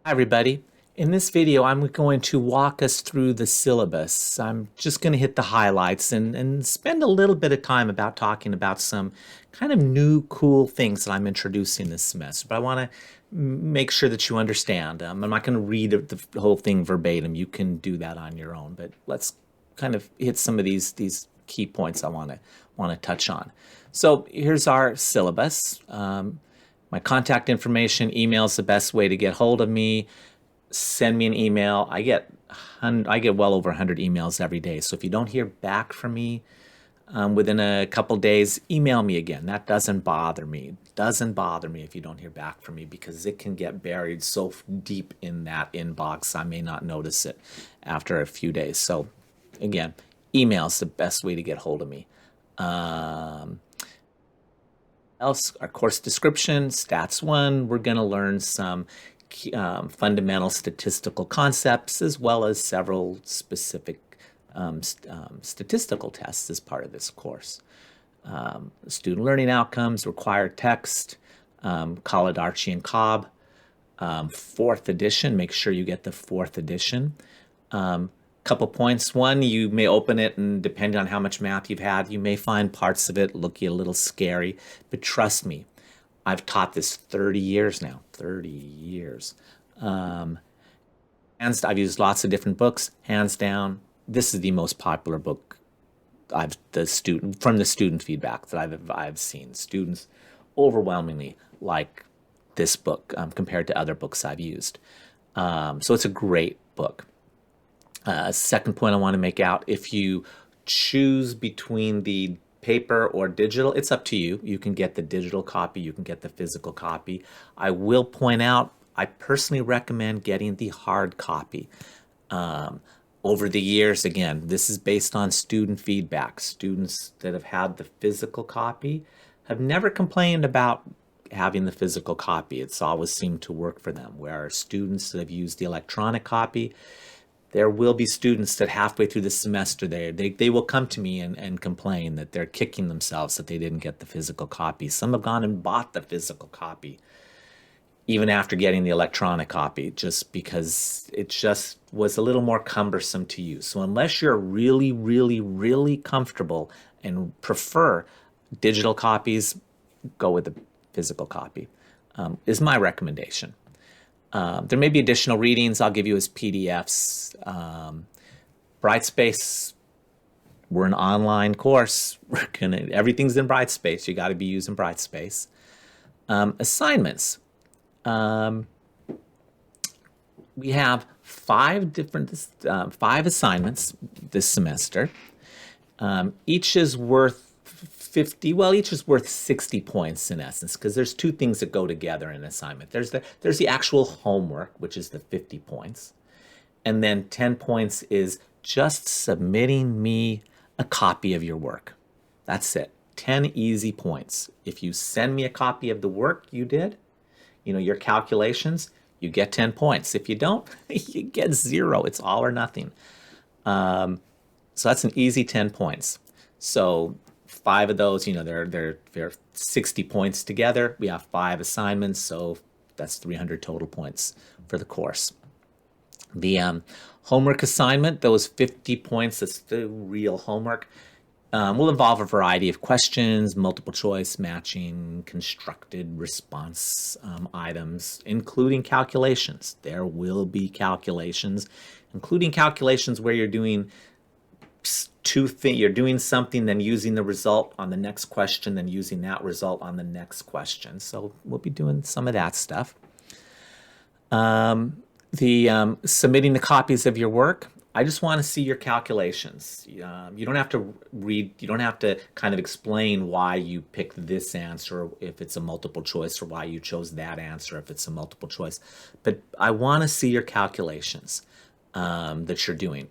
Hi everybody. In this video, I'm going to walk us through the syllabus. I'm just going to hit the highlights and spend a little bit of time about talking about some kind of new cool things that I'm introducing this semester. But I want to make sure that you understand. I'm not going to read the whole thing verbatim. You can do that on your own. But let's kind of hit some of these key points I want to touch on. So here's our syllabus. My contact information, email is the best way to get hold of me. Send me an email. I get well over 100 emails every day. So if you don't hear back from me within a couple days, email me again. That doesn't bother me. It doesn't bother me if you don't hear back from me because it can get buried so deep in that inbox I may not notice it after a few days. So again, email is the best way to get hold of me. Our course description, Stats 1, we're going to learn some fundamental statistical concepts as well as several specific statistical tests as part of this course. Student learning outcomes, required text, Khalid, Archie, and Cobb. 4th edition, make sure you get the 4th edition. Couple points. One, you may open it and depending on how much math you've had, you may find parts of it look a little scary, but trust me, I've taught this 30 years now, 30 years. I've used lots of different books, hands down. This is the most popular book from the student feedback that I've seen. Students overwhelmingly like this book compared to other books I've used. So it's a great book. Second point I want to make out, if you choose between the paper or digital, it's up to you. You can get the digital copy, you can get the physical copy. I will point out, I personally recommend getting the hard copy. Over the years, again, this is based on student feedback. Students that have had the physical copy have never complained about having the physical copy. It's always seemed to work for them. Where students that have used the electronic copy, there will be students that halfway through the semester, they will come to me and complain that they're kicking themselves that they didn't get the physical copy. Some have gone and bought the physical copy, even after getting the electronic copy, just because it just was a little more cumbersome to use. So unless you're really, really, really comfortable and prefer digital copies, go with the physical copy, is my recommendation. There may be additional readings I'll give you as PDFs. Brightspace, we're an online course. Everything's in Brightspace. You got to be using Brightspace. Assignments. We have 5 assignments this semester. Each is worth 60 points in essence, because there's 2 things that go together in an assignment. There's the actual homework, which is the 50 points. And then 10 points is just submitting me a copy of your work. That's it. 10 easy points. If you send me a copy of the work you did, your calculations, you get 10 points. If you don't, you get 0. It's all or nothing. So that's an easy 10 points. So 5 of those, they're 60 points together. We have 5 assignments, so that's 300 total points for the course. The homework assignment, those 50 points, that's the real homework, will involve a variety of questions, multiple choice, matching, constructed response items, including calculations. There will be calculations, including calculations where you're doing you're doing something, then using the result on the next question, then using that result on the next question. So we'll be doing some of that stuff. Submitting the copies of your work, I just want to see your calculations. You don't have to read, you don't have to kind of explain why you picked this answer if it's a multiple choice, or why you chose that answer if it's a multiple choice. But I want to see your calculations that you're doing.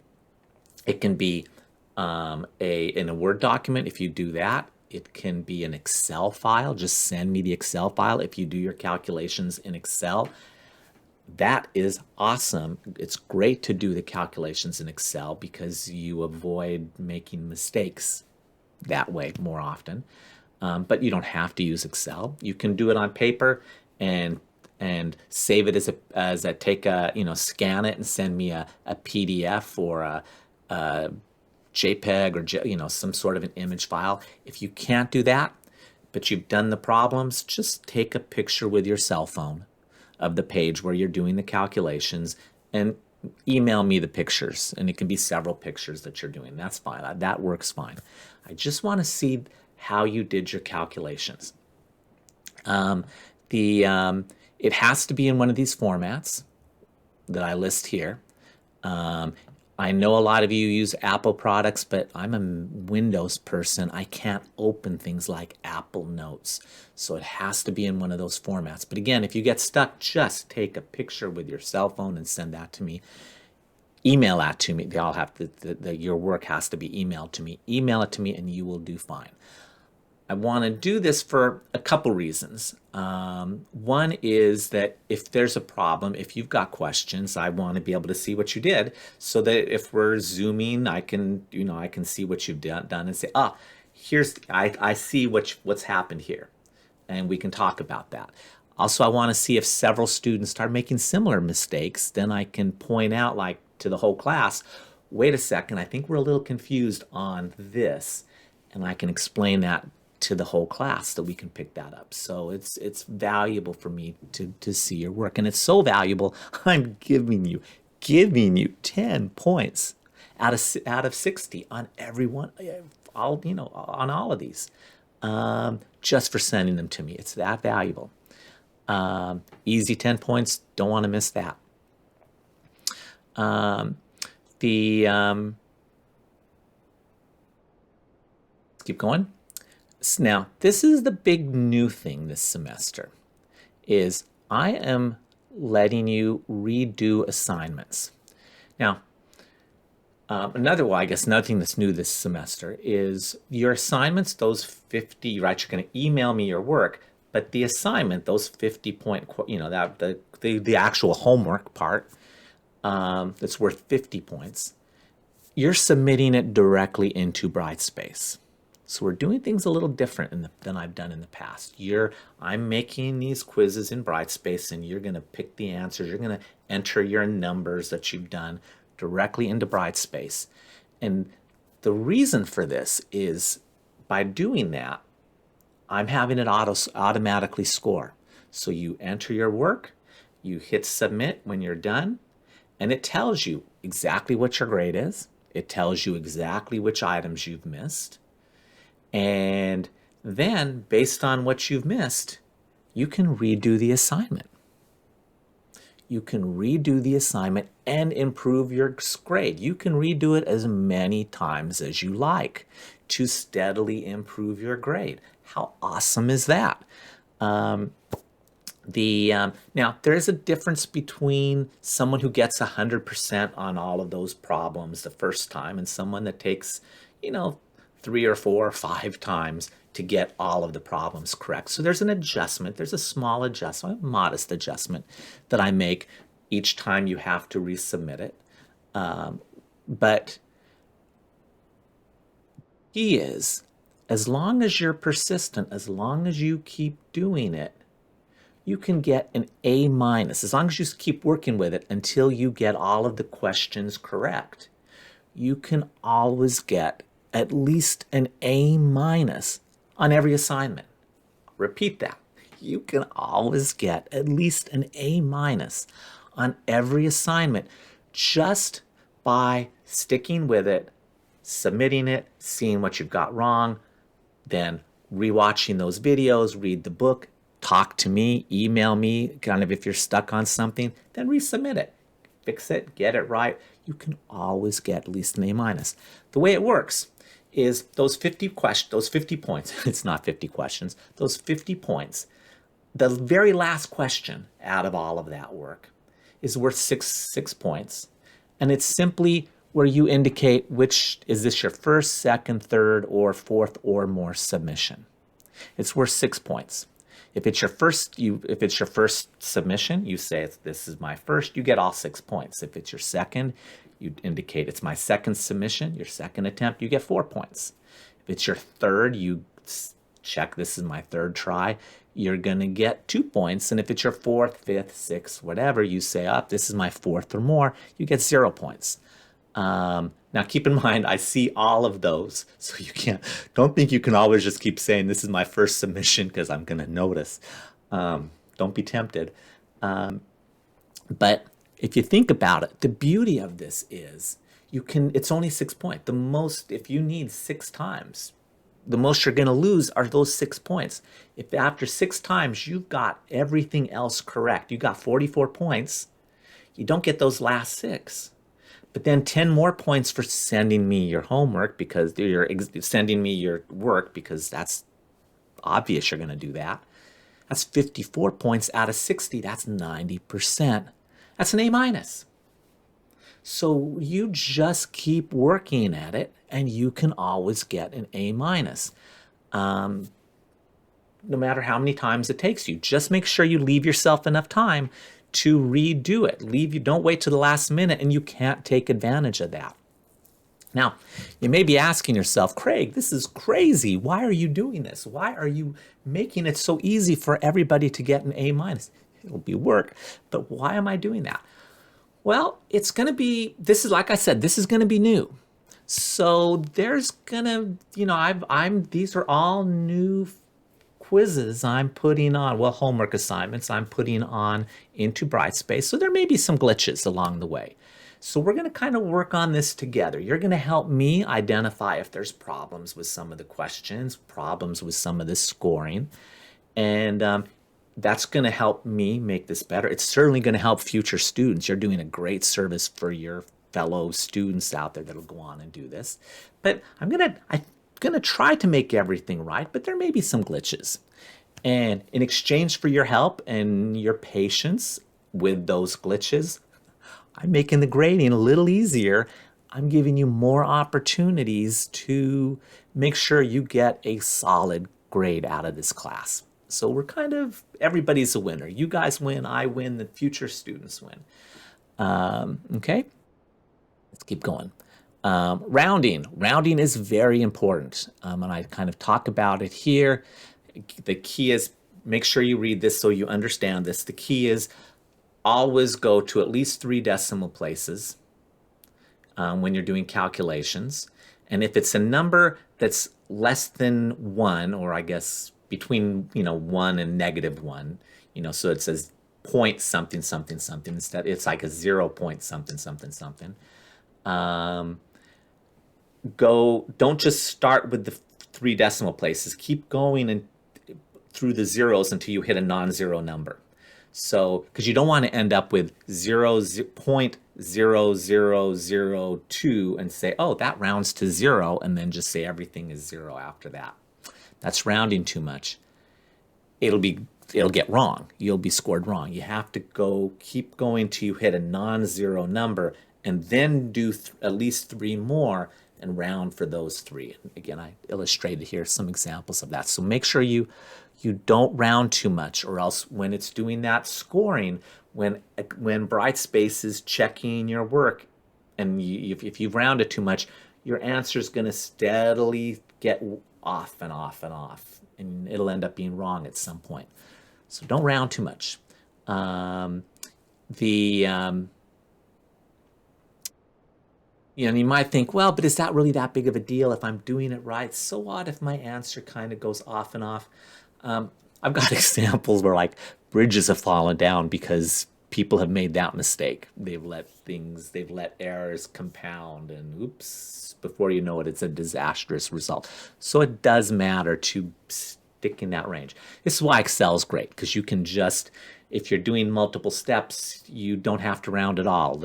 It can be in a Word document if you do that. It can be an Excel file. Just send me the Excel file if you do your calculations in Excel. That is awesome. It's great to do the calculations in Excel because you avoid making mistakes that way more often. But you don't have to use Excel. You can do it on paper and and save it as a take a, scan it and send me a PDF or a JPEG or, some sort of an image file. If you can't do that, but you've done the problems, just take a picture with your cell phone of the page where you're doing the calculations and email me the pictures. And it can be several pictures that you're doing. That's fine. That works fine. I just want to see how you did your calculations. It has to be in one of these formats that I list here. I know a lot of you use Apple products, but I'm a Windows person. I can't open things like Apple Notes. So it has to be in one of those formats. But again, if you get stuck, just take a picture with your cell phone and send that to me. Email that to me. They all have your work has to be emailed to me. Email it to me and you will do fine. I want to do this for a couple reasons. One is that if there's a problem, if you've got questions, I want to be able to see what you did, so that if we're zooming, I can see what you've done and say, I see what's happened here, and we can talk about that. Also, I want to see if several students start making similar mistakes, then I can point out, like, to the whole class, wait a second, I think we're a little confused on this, and I can explain that to the whole class that we can pick that up. So it's valuable for me to see your work, and it's so valuable I'm giving you 10 points out of 60 on everyone, on all of these, just for sending them to me. It's that valuable. Easy 10 points. Don't want to miss that. Keep going. Now, this is the big new thing this semester, is I am letting you redo assignments. Now, another thing that's new this semester is your assignments, those 50, right, you're going to email me your work, but the assignment, those 50-point, the actual homework part, that's worth 50 points, you're submitting it directly into Brightspace. So we're doing things a little different than I've done in the past. I'm making these quizzes in Brightspace, and you're going to pick the answers. You're going to enter your numbers that you've done directly into Brightspace. And the reason for this is by doing that, I'm having it automatically score. So you enter your work, you hit submit when you're done, and it tells you exactly what your grade is. It tells you exactly which items you've missed. And then, based on what you've missed, you can redo the assignment. You can redo the assignment and improve your grade. You can redo it as many times as you like to steadily improve your grade. How awesome is that? Now, there is a difference between someone who gets 100% on all of those problems the first time and someone that takes, 3 or 4 or 5 times to get all of the problems correct. So there's an adjustment. There's a small adjustment, a modest adjustment that I make each time you have to resubmit it. But key is, as long as you're persistent, as long as you keep doing it, you can get an A-, as long as you keep working with it until you get all of the questions correct. You can always get at least an A- on every assignment. Repeat that. You can always get at least an A- on every assignment just by sticking with it, submitting it, seeing what you've got wrong, then rewatching those videos, read the book, talk to me, email me, kind of if you're stuck on something, then resubmit it. Fix it, get it right. You can always get at least an A-. The way it works is those 50 points, it's not 50 questions, those 50 points, the very last question out of all of that work is worth six points. And it's simply where you indicate is this your first, second, third, or fourth or more submission. It's worth 6 points. If it's your first submission, you say this is my first, you get all 6 points. If it's your second, you indicate it's my second submission, your second attempt, you get 4 points. If it's your third, you check this is my third try, you're going to get 2 points. And if it's your fourth, fifth, sixth, whatever, you say, oh, this is my fourth or more, you get 0 points. Now keep in mind, I see all of those, so don't think you can always just keep saying this is my first submission because I'm going to notice. Don't be tempted. But if you think about it, the beauty of this is it's only 6 points. The most, if you need 6 times, the most you're going to lose are those 6 points. If after 6 times you've got everything else correct, you got 44 points, you don't get those last 6. But then 10 more points for sending me your homework because you're sending me your work because that's obvious you're going to do that. That's 54 points out of 60. That's 90%. That's an A minus. So you just keep working at it and you can always get an A minus. No matter how many times it takes you. Just make sure you leave yourself enough time to redo it. Don't wait to the last minute and you can't take advantage of that. Now, you may be asking yourself, Craig, this is crazy. Why are you doing this? Why are you making it so easy for everybody to get an A minus? It'll be work, but why am I doing that? Well, it's going to be, like I said, this is going to be new. So there's going to, these are all new quizzes I'm putting on, homework assignments I'm putting on into Brightspace. So there may be some glitches along the way. So we're going to kind of work on this together. You're going to help me identify if there's problems with some of the questions, problems with some of the scoring. And that's going to help me make this better. It's certainly going to help future students. You're doing a great service for your fellow students out there that'll go on and do this. But I'm going to try to make everything right, but there may be some glitches. And in exchange for your help and your patience with those glitches, I'm making the grading a little easier. I'm giving you more opportunities to make sure you get a solid grade out of this class. So we're everybody's a winner. You guys win, I win, the future students win. Okay, let's keep going. Rounding. Rounding is very important. And I kind of talk about it here. The key is, make sure you read this so you understand this. The key is always go to at least 3 decimal places when you're doing calculations. And if it's a number that's less than 1, or I guess between 1 and -1, so it says point something something something, instead it's like a 0 point something something something. Don't just start with the 3 decimal places. Keep going and through the zeros until you hit a non-zero number. So, because you don't want to end up with 0.0002 and say, oh, that rounds to 0, and then just say everything is 0 after that. That's rounding too much. It'll get wrong. You'll be scored wrong. You have to keep going till you hit a non-zero number, and then do at least 3 more and round for those 3. And again, I illustrated here some examples of that. So make sure you don't round too much, or else when it's doing that scoring, when Brightspace is checking your work, and if you've rounded too much, your answer is going to steadily get off and off and off, and it'll end up being wrong at some point. So don't round too much. You might think, well, but is that really that big of a deal if I'm doing it right? So what if my answer kind of goes off and off? I've got examples where like bridges have fallen down because people have made that mistake. They've let errors compound, and oops, before you know it, it's a disastrous result. So it does matter to stick in that range. This is why Excel is great, because you can just, if you're doing multiple steps, you don't have to round at all.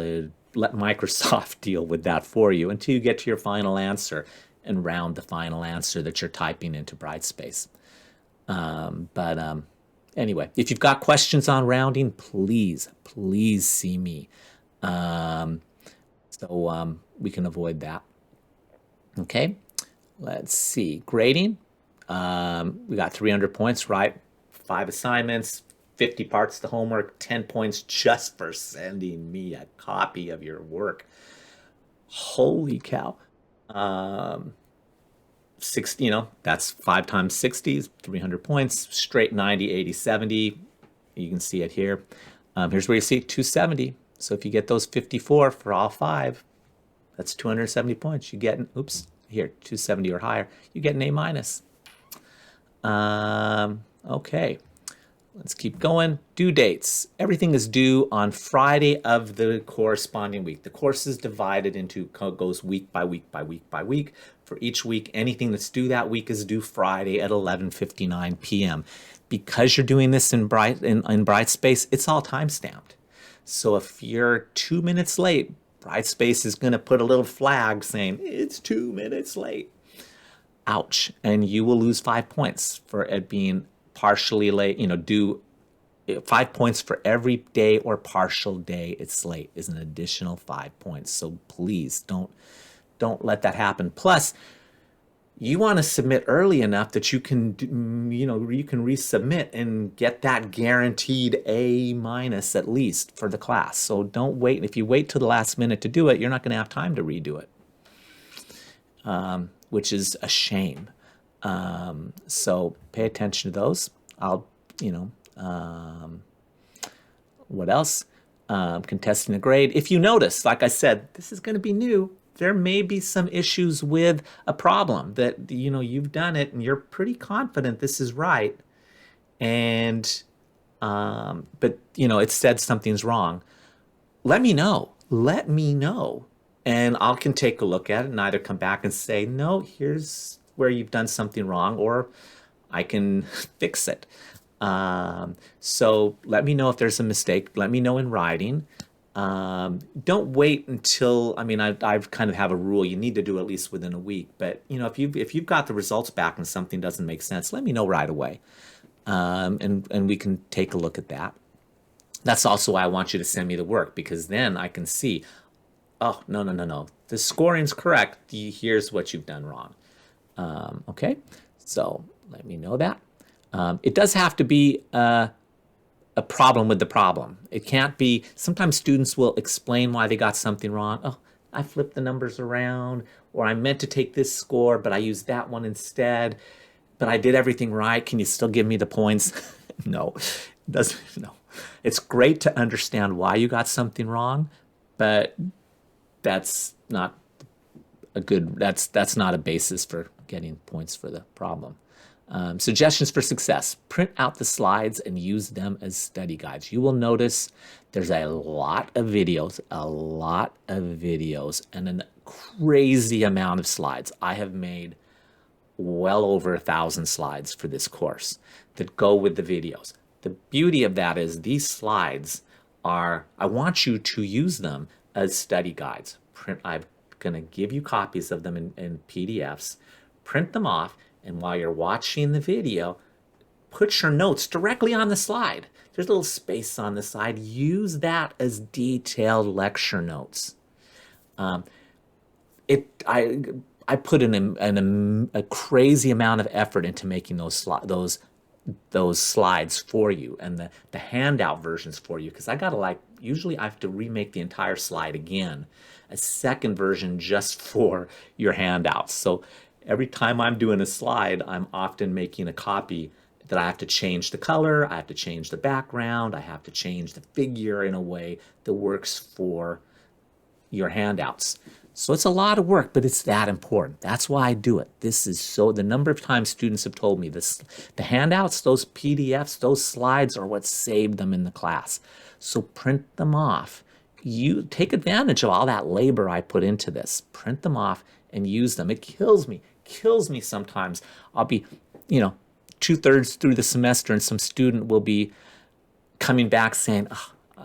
Let Microsoft deal with that for you until you get to your final answer and round the final answer that you're typing into Brightspace. Anyway, if you've got questions on rounding, please see me. So we can avoid that. Okay, let's see. Grading. We got 300 points, right? 5 assignments, 50 parts of the homework, 10 points just for sending me a copy of your work. Holy cow. 60, that's 5 times 60 is 300 points, straight 90, 80, 70. You can see it here. Here's where you see 270. So if you get those 54 for all 5, that's 270 points. You get, oops, here, 270 or higher. You get an A minus. Okay, let's keep going. Due dates. Everything is due on Friday of the corresponding week. The course is divided into, goes week by week by week by week. For each week, anything that's due that week is due Friday at 11:59 p.m. Because you're doing this in Brightspace, it's all time stamped. So if you're 2 minutes late, Brightspace is going to put a little flag saying it's 2 minutes late. Ouch. And you will lose 5 points for it being partially late, due 5 points for every day or partial day it's late is an additional 5 points. So please don't let that happen. Plus, you want to submit early enough that you can, you can resubmit and get that guaranteed A minus at least for the class. So don't wait. If you wait till the last minute to do it, you're not going to have time to redo it, which is a shame. So pay attention to those. What else? Contesting a grade. If you notice, like I said, this is going to be new. There may be some issues with a problem that, you've done it and you're pretty confident this is right. And, but, it said something's wrong. Let me know. And I can take a look at it and either come back and say, no, here's where you've done something wrong, or I can fix it. So let me know if there's a mistake. Let me know in writing. Don't wait until, I kind of have a rule. You need to do at least within a week. But, if you've got the results back and something doesn't make sense, let me know right away. And we can take a look at that. That's also why I want you to send me the work, because then I can see, oh, no. The scoring's correct. Here's what you've done wrong. Okay, so let me know that. It does have to be a problem with the problem. It can't be, sometimes students will explain why they got something wrong. Oh, I flipped the numbers around, or I meant to take this score, but I used that one instead, but I did everything right. Can you still give me the points? No, it doesn't, no. It's great to understand why you got something wrong, but that's not that's not a basis for getting points for the problem. Suggestions for success. Print out the slides and use them as study guides. You will notice there's a lot of videos, and a crazy amount of slides. I have made well over 1,000 slides for this course that go with the videos. The beauty of that is these slides are, I want you to use them as study guides. I'm going to give you copies of them in PDFs. Print them off, and while you're watching the video, put your notes directly on the slide. There's a little space on the side. Use that as detailed lecture notes. I put in a crazy amount of effort into making those slides for you, and the handout versions for you, because usually I have to remake the entire slide again, a second version just for your handouts. So every time I'm doing a slide, I'm often making a copy that I have to change the color, I have to change the background, I have to change the figure in a way that works for your handouts. So it's a lot of work, but it's that important. That's why I do it. The number of times students have told me this, the handouts, those PDFs, those slides are what saved them in the class. So print them off. You take advantage of all that labor I put into this. Print them off and use them. It kills me sometimes. I'll be, 2/3 through the semester and some student will be coming back saying,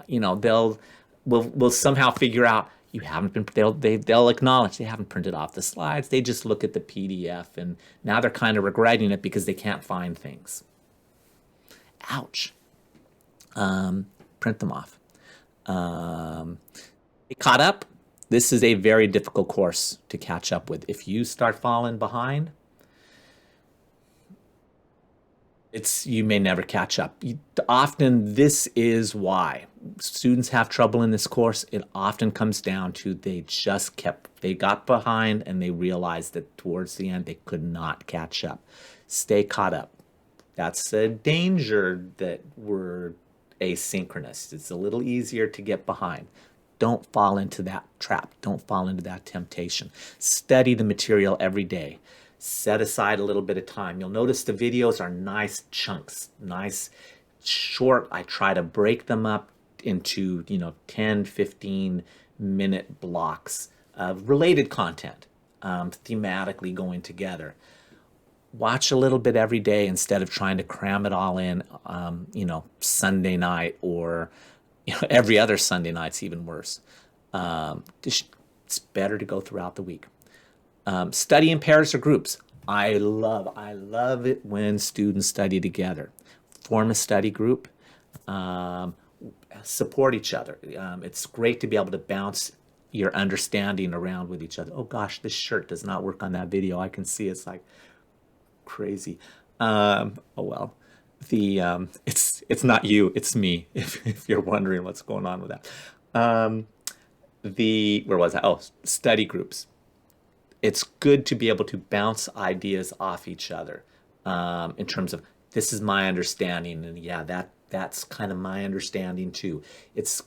we'll somehow figure out you haven't been, they'll acknowledge they haven't printed off the slides. They just look at the PDF and now they're kind of regretting it because they can't find things. Ouch. Print them off. Get caught up. This is a very difficult course to catch up with. If you start falling behind, You may never catch up. Often this is why students have trouble in this course. It often comes down to they got behind and they realized that towards the end they could not catch up. Stay caught up. That's a danger that we're asynchronous. It's a little easier to get behind. Don't fall into that trap. Don't fall into that temptation. Study the material every day. Set aside a little bit of time. You'll notice the videos are nice chunks, nice short. I try to break them up into 10, 15-minute blocks of related content, thematically going together. Watch a little bit every day instead of trying to cram it all in, Sunday night, or every other Sunday night's even worse. It's better to go throughout the week. Study in pairs or groups. I love it when students study together. Form a study group. Support each other. It's great to be able to bounce your understanding around with each other. Oh gosh, this shirt does not work on that video. I can see it's like crazy. Oh well. It's not you, it's me, if you're wondering what's going on with that. Where was I? Oh, study groups. It's good to be able to bounce ideas off each other, in terms of, this is my understanding, and yeah, that's kind of my understanding too. It's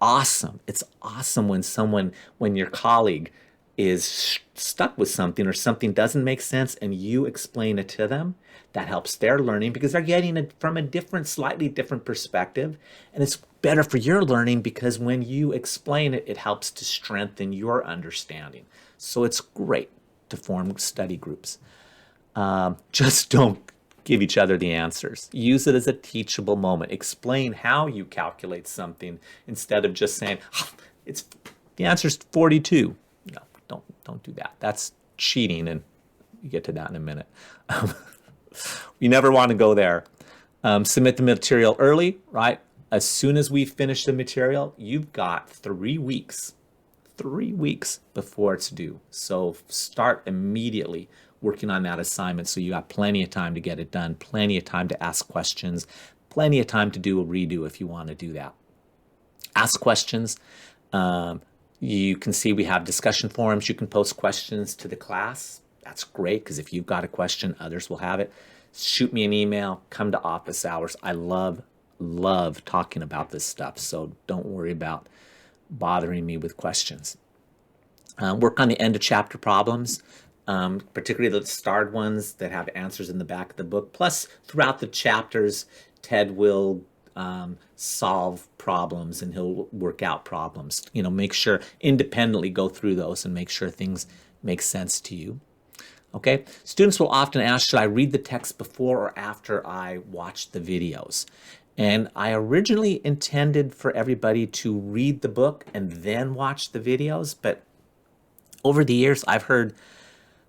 awesome. It's awesome when your colleague is stuck with something, or something doesn't make sense, and you explain it to them. That helps their learning because they're getting it from a slightly different perspective. And it's better for your learning because when you explain it, it helps to strengthen your understanding. So it's great to form study groups. Just don't give each other the answers. Use it as a teachable moment. Explain how you calculate something instead of just saying, the answer's 42. No, don't do that. That's cheating, and you get to that in a minute. You never want to go there. Submit the material early, right? As soon as we finish the material, you've got 3 weeks. 3 weeks before it's due. So start immediately working on that assignment, so you got plenty of time to get it done, plenty of time to ask questions, plenty of time to do a redo if you want to do that. Ask questions. You can see we have discussion forums. You can post questions to the class. That's great, because if you've got a question, others will have it. Shoot me an email. Come to office hours. I love talking about this stuff, so don't worry about bothering me with questions. Work on the end of chapter problems, particularly the starred ones that have answers in the back of the book. Plus, throughout the chapters, Ted will solve problems, and he'll work out problems. Make sure independently go through those and make sure things make sense to you. Okay, students will often ask, should I read the text before or after I watch the videos? And I originally intended for everybody to read the book and then watch the videos, but over the years, I've heard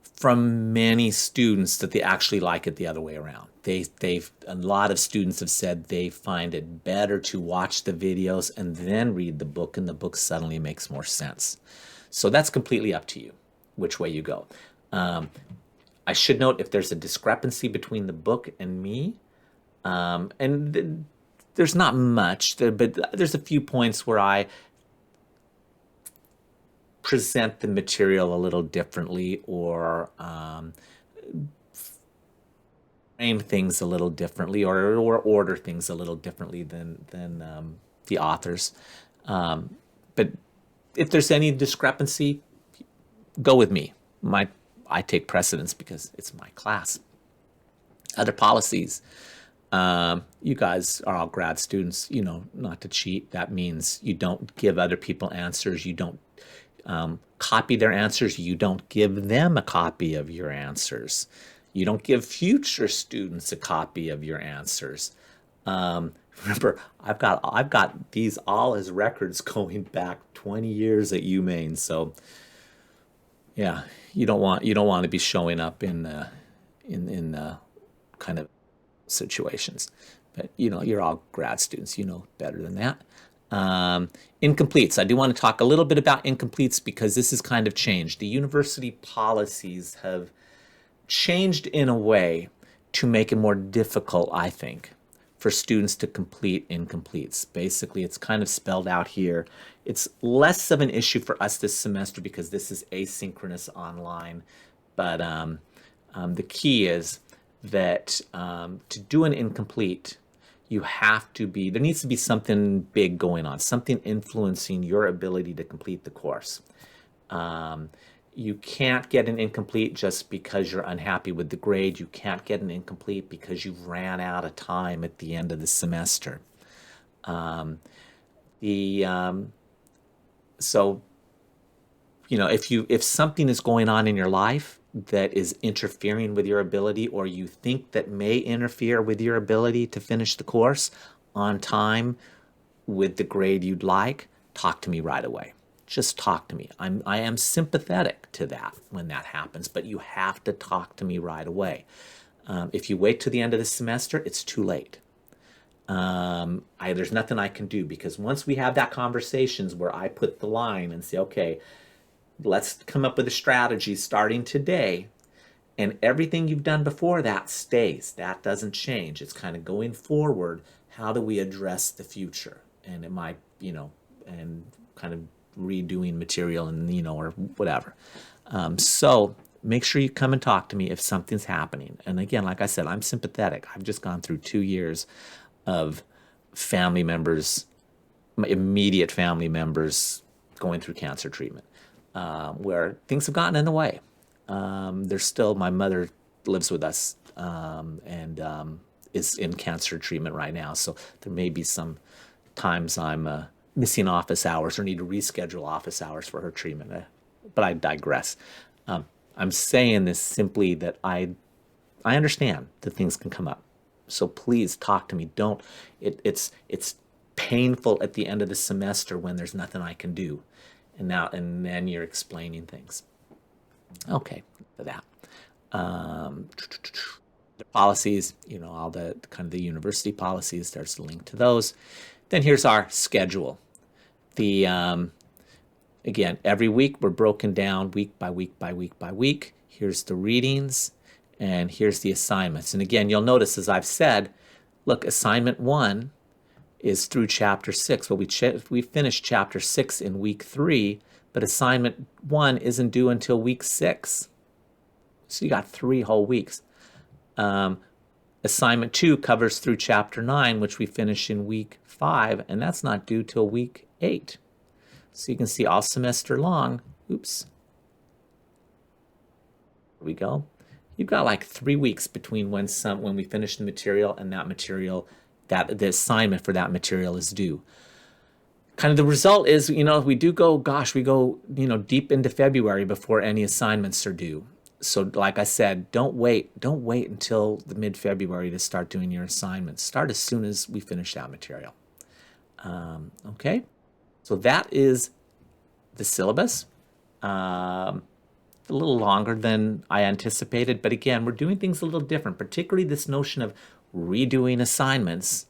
from many students that they actually like it the other way around. A lot of students have said they find it better to watch the videos and then read the book, and the book suddenly makes more sense. So that's completely up to you, which way you go. I should note, if there's a discrepancy between the book and me, there's not much, but there's a few points where I present the material a little differently, or frame things a little differently, or order things a little differently than the authors. But if there's any discrepancy, go with me. I take precedence because it's my class. Other policies. You guys are all grad students, not to cheat. That means you don't give other people answers. You don't copy their answers. You don't give them a copy of your answers. You don't give future students a copy of your answers. Remember, I've got these all as records going back 20 years at UMaine. So yeah, you don't want to be showing up in kind of situations. But you're all grad students, better than that. Incompletes. I do want to talk a little bit about incompletes because this has kind of changed. The university policies have changed in a way to make it more difficult, I think, for students to complete incompletes. Basically, it's kind of spelled out here. It's less of an issue for us this semester because this is asynchronous online. But the key is that to do an incomplete, you have to be, there needs to be something big going on, something influencing your ability to complete the course. You can't get an incomplete just because you're unhappy with the grade. You can't get an incomplete because you've ran out of time at the end of the semester. So, you know, if something is going on in your life that is interfering with your ability, or you think that may interfere with your ability to finish the course on time with the grade you'd like, talk to me right away. Just talk to me. I am sympathetic to that when that happens, but you have to talk to me right away. If you wait to the end of the semester, it's too late. There's nothing I can do, because once we have that conversations where I put the line and say, okay, let's come up with a strategy starting today, and everything you've done before that stays. That doesn't change. It's kind of going forward. How do we address the future? And it might, you know, and kind of redoing material and, you know, or whatever. So make sure you come and talk to me if something's happening. And again, like I said, I'm sympathetic. I've just gone through 2 years of family members, my immediate family members, going through cancer treatment, where things have gotten in the way. There's still, my mother lives with us and is in cancer treatment right now. So there may be some times I'm missing office hours or need to reschedule office hours for her treatment. But I digress. I'm saying this simply that I understand that things can come up. So please talk to me. Don't, it's painful at the end of the semester when there's nothing I can do. And then you're explaining things. Okay, for that. The policies, you know, all the kind of the university policies, there's a link to those. Then here's our schedule. Again, every week we're broken down week by week by week by week. Here's the readings, and here's the assignments. And again, you'll notice, as I've said, look, assignment 1 is through chapter 6. Well, we finished chapter 6 in week 3, but assignment 1 isn't due until week 6. So you got 3 whole weeks. Assignment 2 covers through chapter 9, which we finish in week 5, and that's not due till week 8. So you can see all semester long, oops, here we go. You've got like 3 weeks between when we finish the material and that material, that the assignment for that material is due. Kind of the result is, you know, we go, you know, deep into February before any assignments are due. So like I said, don't wait until the mid-February to start doing your assignments. Start as soon as we finish that material. Okay, so that is the syllabus. A little longer than I anticipated, but again, we're doing things a little different, particularly this notion of redoing assignments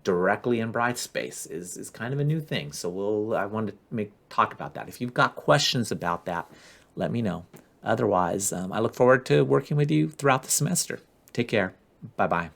directly in Brightspace is kind of a new thing. So I wanted to talk about that. If you've got questions about that, let me know. Otherwise, I look forward to working with you throughout the semester. Take care. Bye-bye.